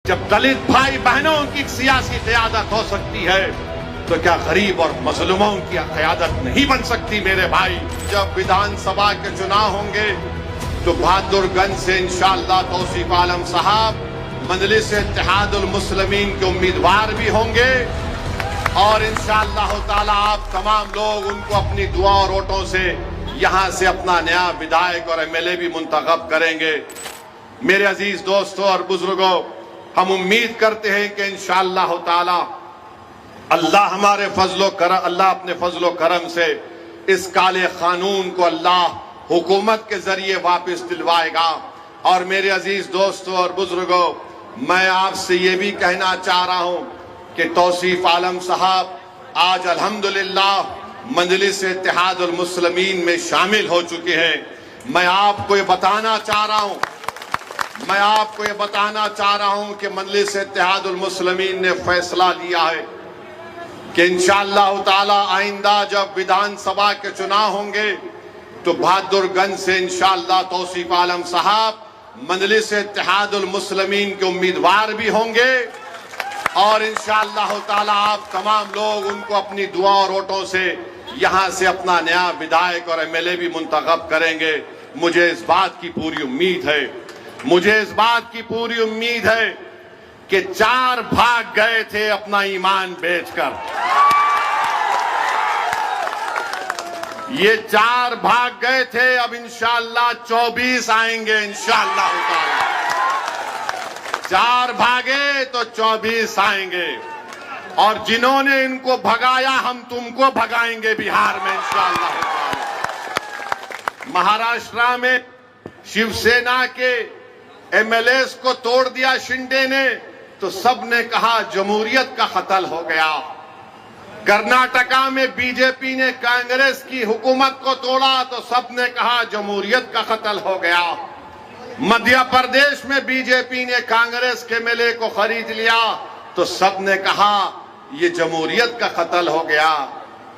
जब दलित भाई बहनों की सियासी क़यादत हो सकती है तो क्या गरीब और मजलूमों की क़यादत नहीं बन सकती मेरे भाई। जब विधानसभा के चुनाव होंगे तो बहादुरगंज से इंशाअल्लाह तौसीफ आलम साहब मजलिस इत्तेहादुल मुस्लिमीन के उम्मीदवार भी होंगे और इंशाअल्लाह ताला आप तमाम लोग उनको अपनी दुआ और वोटों से यहां से अपना नया विधायक और एमएलए भी मुंतखब करेंगे। मेरे अजीज दोस्तों और बुजुर्गों, हम उम्मीद करते हैं कि इंशाअल्लाह ताला अल्लाह अपने फजलो करम से इस काले कानून को अल्लाह हुकूमत के जरिए वापस दिलवाएगा। और मेरे अजीज दोस्तों और बुजुर्गों, मैं आपसे ये भी कहना चाह रहा हूं कि तौसीफ आलम साहब आज अल्हम्दुलिल्लाह मजलिस इत्तेहादुल मुस्लिमीन में शामिल हो चुके हैं। मैं आपको ये बताना चाह रहा हूं कि मजलिस इत्तेहादुल मुस्लिमीन ने फैसला लिया है कि इंशाअल्लाह ताला आइंदा जब विधानसभा के चुनाव होंगे तो बहादुरगंज से इंशाअल्लाह तौसीफ आलम साहब मजलिस इत्तेहादुल मुस्लिमीन के उम्मीदवार भी होंगे और इंशाअल्लाह ताला आप तमाम लोग उनको अपनी दुआ और वोटों से यहां से अपना नया विधायक और एमएलए भी मुंतखब करेंगे। मुझे इस बात की पूरी उम्मीद है कि 4 भाग गए थे अपना ईमान बेचकर, ये 4 भाग गए थे, अब इंशाअल्लाह 24 आएंगे इंशाअल्लाह ताला। 4 भागे तो 24 आएंगे और जिन्होंने इनको भगाया हम तुमको भगाएंगे बिहार में इंशाअल्लाह ताला। महाराष्ट्र में शिवसेना के एमएलएस को तोड़ दिया शिंदे ने तो सबने कहा जमहूरियत का कत्ल हो गया। कर्नाटका में बीजेपी ने कांग्रेस की हुकूमत को तोड़ा तो सबने कहा जमहूरियत का कत्ल हो गया। मध्य प्रदेश में बीजेपी ने कांग्रेस के एमएलए को खरीद लिया तो सबने कहा ये जमहूरियत का कत्ल हो गया।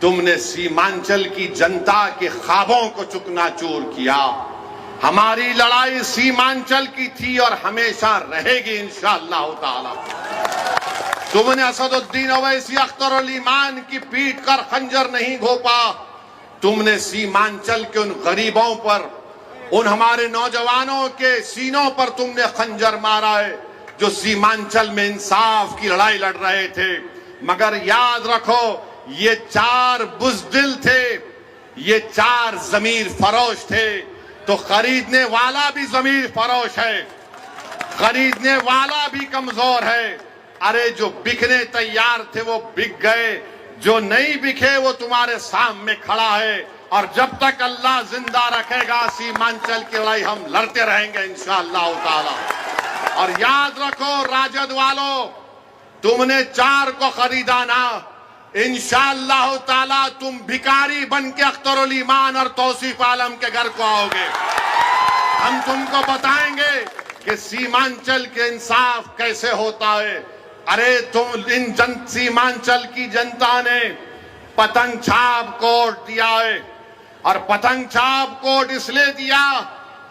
तुमने सीमांचल की जनता के ख्वाबों को चुकनाचूर किया। हमारी लड़ाई सीमांचल की थी और हमेशा रहेगी इंशाअल्लाह ताला। तुमने असदुद्दीन ओवैसी, अख्तर अली ईमान की पीठ कर खंजर नहीं घोपा। तुमने सीमांचल के उन गरीबों पर, उन हमारे नौजवानों के सीनों पर तुमने खंजर मारा है जो सीमांचल में इंसाफ की लड़ाई लड़ रहे थे। मगर याद रखो, ये 4 बुज़दिल थे, ये 4 ज़मीर फरोश थे, तो खरीदने वाला भी ज़मीर फरोश है, खरीदने वाला भी कमजोर है। अरे जो बिकने तैयार थे वो बिक गए, जो नहीं बिके वो तुम्हारे सामने खड़ा है। और जब तक अल्लाह जिंदा रखेगा सीमांचल की लड़ाई हम लड़ते रहेंगे इंशाअल्लाह ताला। और याद रखो राजद वालों, तुमने 4 को खरीदा ना, इंशाअल्लाह ताला तुम भिखारी बन के अख्तरुल ईमान और तौसीफ आलम के घर को आओगे। हम तुमको बताएंगे कि सीमांचल के इंसाफ कैसे होता है। अरे तुम सीमांचल की जनता ने पतंग छाप कोड दिया है और पतंग छाप कोड इसलिए दिया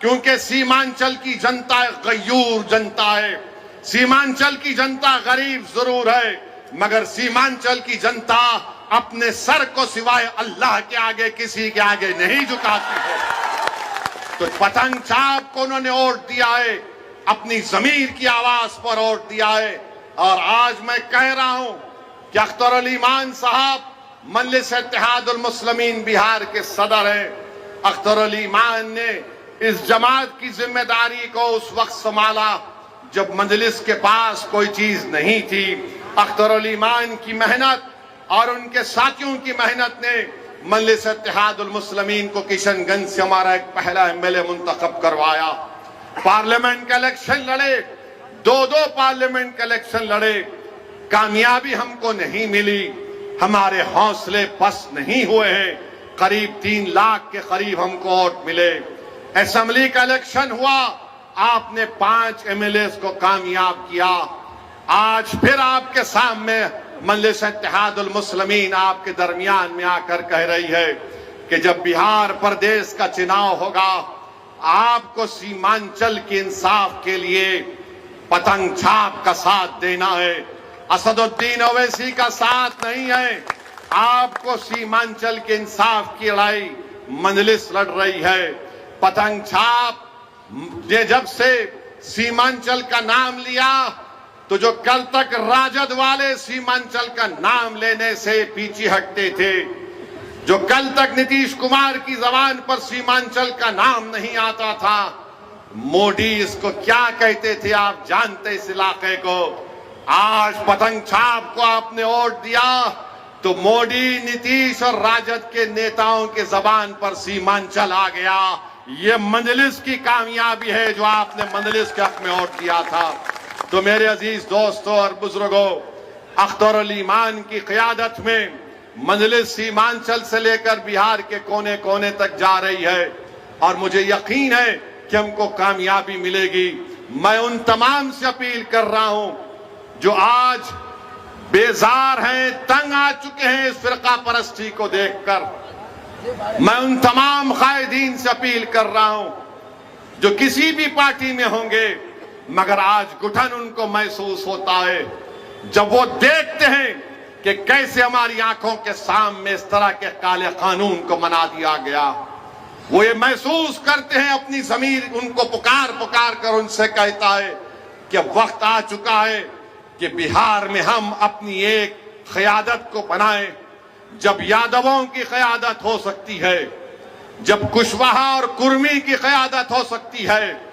क्योंकि सीमांचल की जनता गयूर जनता है। सीमांचल की जनता गरीब जरूर है मगर सीमांचल की जनता अपने सर को सिवाय अल्लाह के आगे किसी के आगे नहीं झुकाती है। तो पतंग छाप को उन्होंने वोट दिया है, अपनी जमीर की आवाज पर वोट दिया है। और आज मैं कह रहा हूं कि अख्तर अली ईमान साहब मजलिस इत्तेहादुल मुस्लिमीन बिहार के सदर हैं। अख्तर अली ईमान ने इस जमात की जिम्मेदारी को उस वक्त संभाला जब मजलिस के पास कोई चीज नहीं थी। अख्तर अली ईमान की मेहनत और उनके साथियों की मेहनत ने मजलिस इत्तेहादुल मुस्लिमीन को किशनगंज से हमारा एक पहला एमएलए मुंतखब करवाया। पार्लियामेंट के इलेक्शन लड़े, 2 पार्लियामेंट के इलेक्शन लड़े, कामयाबी हमको नहीं मिली। हमारे हौसले पस्त नहीं हुए हैं। करीब 3 लाख के करीब हमको वोट मिले। असेंबली का इलेक्शन हुआ, आपने 5 एमएलए को कामयाब किया। आज फिर आपके सामने मजलिस इत्तेहादुल मुस्लिमीन आपके दरमियान में आकर कह रही है कि जब बिहार प्रदेश का चुनाव होगा आपको सीमांचल के इंसाफ के लिए पतंग छाप का साथ देना है, असदुद्दीन ओवैसी का साथ नहीं है। आपको सीमांचल के इंसाफ की लड़ाई मजलिस लड़ रही है। पतंग छाप ने जब से सीमांचल का नाम लिया तो जो कल तक राजद वाले सीमांचल का नाम लेने से पीछे हटते थे, जो कल तक नीतीश कुमार की जबान पर सीमांचल का नाम नहीं आता था, मोदी इसको क्या कहते थे आप जानते इस इलाके को। आज पतंग छाप को आपने वोट दिया तो मोदी, नीतीश और राजद के नेताओं के जबान पर सीमांचल आ गया। ये मजलिस की कामयाबी है जो आपने मजलिस के हक में वोट दिया था। तो मेरे अजीज दोस्तों और बुजुर्गों, अख्तर ईमान की क़यादत में मजलिस सीमांचल से लेकर बिहार के कोने कोने तक जा रही है और मुझे यकीन है कि हमको कामयाबी मिलेगी। मैं उन तमाम से अपील कर रहा हूं जो आज बेजार हैं, तंग आ चुके हैं इस फिरका परस्ती को देखकर। मैं उन तमाम कायदीन से अपील कर रहा हूं जो किसी भी पार्टी में होंगे, मगर आज घुटन उनको महसूस होता है जब वो देखते हैं कि कैसे हमारी आंखों के सामने इस तरह के काले कानून को मना दिया गया। वो ये महसूस करते हैं, अपनी ज़मीर उनको पुकार पुकार कर उनसे कहता है कि वक्त आ चुका है कि बिहार में हम अपनी एक क़यादत को बनाएं, जब यादवों की क़यादत हो सकती है, जब कुशवाहा और कुर्मी की क़यादत हो सकती है,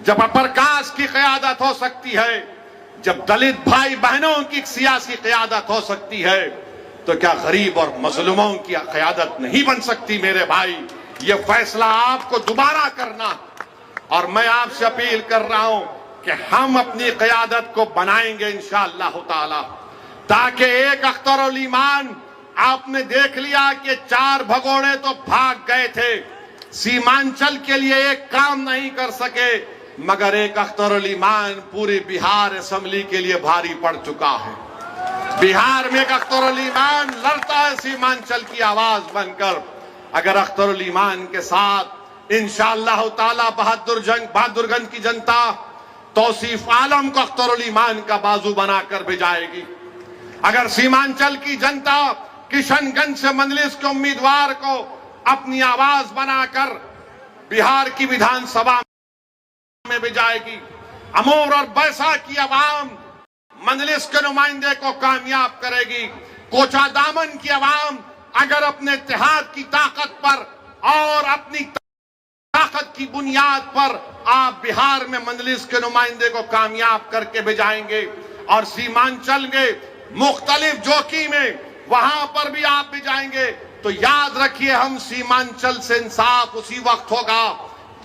जब प्रकाश की क़यादत हो सकती है, जब दलित भाई बहनों की सियासी क़यादत हो सकती है, तो क्या गरीब और मजलूमों की क़यादत नहीं बन सकती। मेरे भाई, ये फैसला आपको दोबारा करना, और मैं आपसे अपील कर रहा हूं कि हम अपनी क़यादत को बनाएंगे इंशाअल्लाह ताला, ताकि एक अख्तर ईमान आपने देख लिया कि 4 भगोड़े तो भाग गए थे, सीमांचल के लिए एक काम नहीं कर सके, मगर एक अख्तर ईमान पूरी बिहार असेंबली के लिए भारी पड़ चुका है। बिहार में एक अख्तर ईमान लड़ता है सीमांचल की आवाज बनकर। अगर अख्तर ईमान के साथ इंशाअल्लाह ताला बहादुरगंज की जनता तौसीफ आलम को अख्तर ईमान का बाजू बनाकर भिजाएगी। अगर सीमांचल की जनता किशनगंज से मजलिस के उम्मीदवार को अपनी आवाज बनाकर बिहार की विधानसभा में भी जाएगी, अमूर और बैसा की आवाम मजलिस के नुमाइंदे को कामयाब करेगी। कोचा दामन की आवाम अगर अपने इत्तेहाद की ताकत पर और अपनी ताकत की बुनियाद पर आप बिहार में मजलिस के नुमाइंदे को कामयाब करके भी जाएंगे, और सीमांचल के मुख्तलिफ जोकी में वहां पर भी आप भी जाएंगे, तो याद रखिए हम सीमांचल से इंसाफ उसी वक्त होगा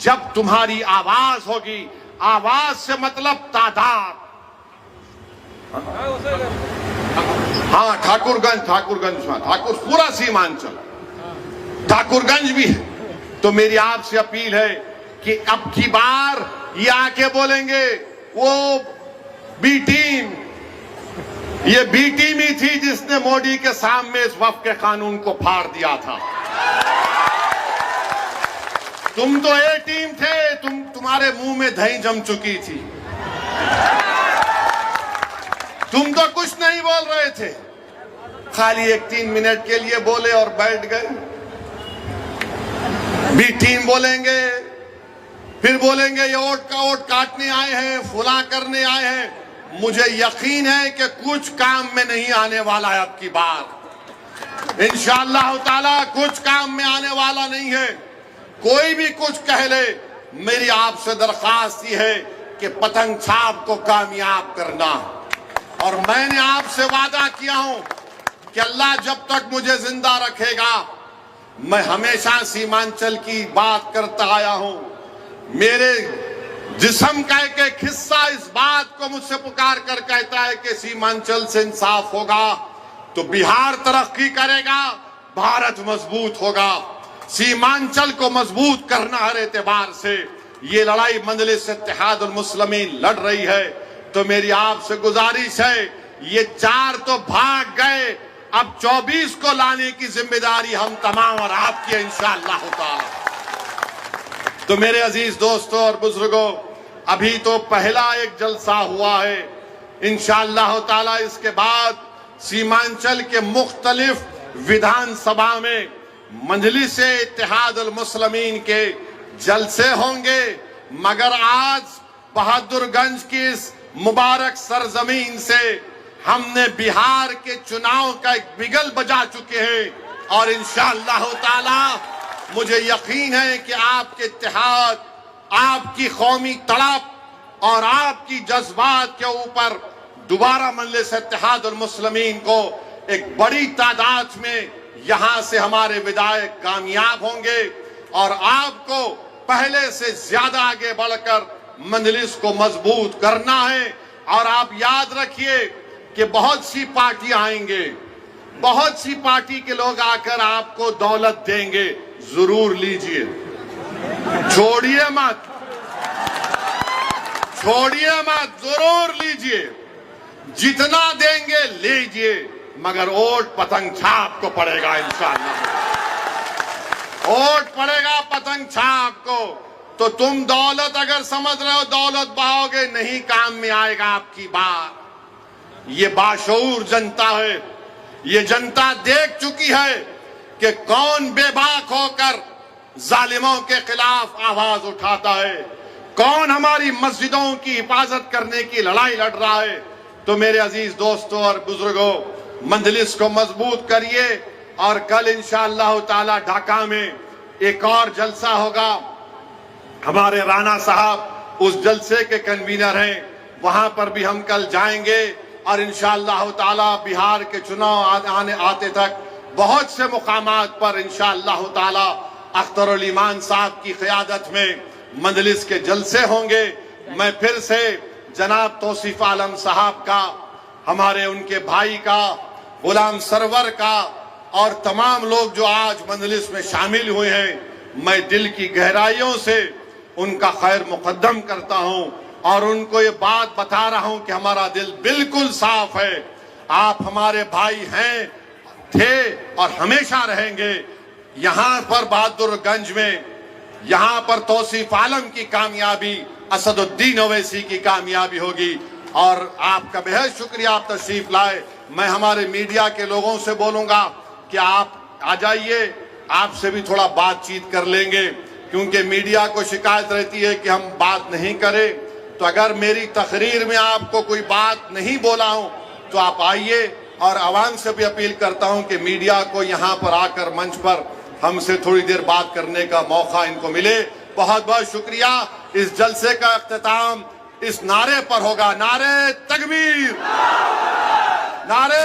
जब तुम्हारी आवाज होगी। आवाज से मतलब तादाद। हाँ, ठाकुर पूरा सीमांचल, ठाकुरगंज भी है। तो मेरी आपसे अपील है कि अब की बार ये आके बोलेंगे वो बी टीम, ये बी टीम ही थी जिसने मोदी के सामने इस वक्फ के कानून को फाड़ दिया था। तुम तो ए टीम थे, तुम्हारे मुंह में दही जम चुकी थी, तुम तो कुछ नहीं बोल रहे थे, खाली 1-3 मिनट के लिए बोले और बैठ गए। बी टीम बोलेंगे, फिर बोलेंगे ये वोट काटने आए हैं, फुला करने आए हैं। मुझे यकीन है कि कुछ काम में नहीं आने वाला है अब की बार, इंशाअल्लाह ताला कुछ काम में आने वाला नहीं है। कोई भी कुछ कह ले, मेरी आपसे दरखास्त ये है कि पतंग छाप को कामयाब करना। और मैंने आपसे वादा किया हूं कि अल्लाह जब तक मुझे जिंदा रखेगा, मैं हमेशा सीमांचल की बात करता आया हूं। मेरे जिस्म का एक हिस्सा इस बात को मुझसे पुकार कर कहता है कि सीमांचल से इंसाफ होगा तो बिहार तरक्की करेगा, भारत मजबूत होगा। सीमांचल को मजबूत करना हर एतबार से ये लड़ाई मजलिस इत्तेहादुल मुस्लिमीन लड़ रही है। तो मेरी आपसे गुजारिश है, ये 4 तो भाग गए, अब 24 को लाने की जिम्मेदारी हम तमाम और आपकी है इंशाअल्लाह ताला। तो मेरे अजीज दोस्तों और बुजुर्गों, अभी तो पहला एक जलसा हुआ है। इंशाअल्लाह ताला इसके बाद सीमांचल के मुख्तलिफ विधानसभा में मजलिस इत्तेहादुल मुस्लिमीन के जलसे होंगे। मगर आज बहादुरगंज की इस मुबारक सरजमीन से हमने बिहार के चुनाव का एक बिगल बजा चुके हैं और इंशाअल्लाह ताला मुझे यकीन है कि आपके इत्तेहाद, आपकी कौमी तड़प और आपकी जज्बात के ऊपर दोबारा मजलिस इत्तेहादुल मुस्लिमीन को एक बड़ी तादाद में यहां से हमारे विधायक कामयाब होंगे और आपको पहले से ज्यादा आगे बढ़कर मजलिस को मजबूत करना है। और आप याद रखिए कि बहुत सी पार्टियां आएंगे, बहुत सी पार्टी के लोग आकर आपको दौलत देंगे, जरूर लीजिए, छोड़िए मत, छोड़िए मत, जरूर लीजिए, जितना देंगे लीजिए, मगर वोट पतंग छाप को पड़ेगा इंशाअल्लाह, वोट पड़ेगा पतंग छाप को। तो तुम दौलत अगर समझ रहे हो दौलत बहाओगे, नहीं काम में आएगा आपकी बात। ये बाशऊर जनता है, ये जनता देख चुकी है कि कौन बेबाक होकर जालिमों के खिलाफ आवाज उठाता है, कौन हमारी मस्जिदों की हिफाजत करने की लड़ाई लड़ रहा है। तो मेरे अजीज दोस्तों और बुजुर्गों, मजलिस को मजबूत करिए और कल इंशाअल्लाह ताला ढाका में एक और जलसा होगा। हमारे राणा साहब उस जलसे के कन्वीनर हैं, वहां पर भी हम कल जाएंगे और इंशाअल्लाह ताला बिहार के चुनाव आते तक बहुत से मुकामात पर इंशाअल्लाह ताला अख्तरुल ईमान साहब की क़यादत में मजलिस के जलसे होंगे। मैं फिर से जनाब तौसीफ आलम साहब का, हमारे उनके भाई का, गुलाम सरवर का और तमाम लोग जो आज मजलिस में शामिल हुए हैं, मैं दिल की गहराइयों से उनका खैर मुकद्दम करता हूं और उनको ये बात बता रहा हूं कि हमारा दिल बिल्कुल साफ है। आप हमारे भाई हैं, थे और हमेशा रहेंगे। यहां पर बहादुरगंज में, यहां पर तौसीफ आलम की कामयाबी, असदुद्दीन ओवैसी की कामयाबी होगी। और आपका बेहद शुक्रिया, आप तशरीफ लाए। मैं हमारे मीडिया के लोगों से बोलूंगा कि आप आ जाइए, आपसे भी थोड़ा बातचीत कर लेंगे, क्योंकि मीडिया को शिकायत रहती है कि हम बात नहीं करें। तो अगर मेरी तकरीर में आपको कोई बात नहीं बोला हूं तो आप आइए। और आवाम से भी अपील करता हूं कि मीडिया को यहां पर आकर मंच पर हमसे थोड़ी देर बात करने का मौका इनको मिले। बहुत बहुत शुक्रिया। इस जलसे का इख्तिताम इस नारे पर होगा, नारे तकबीर, नारे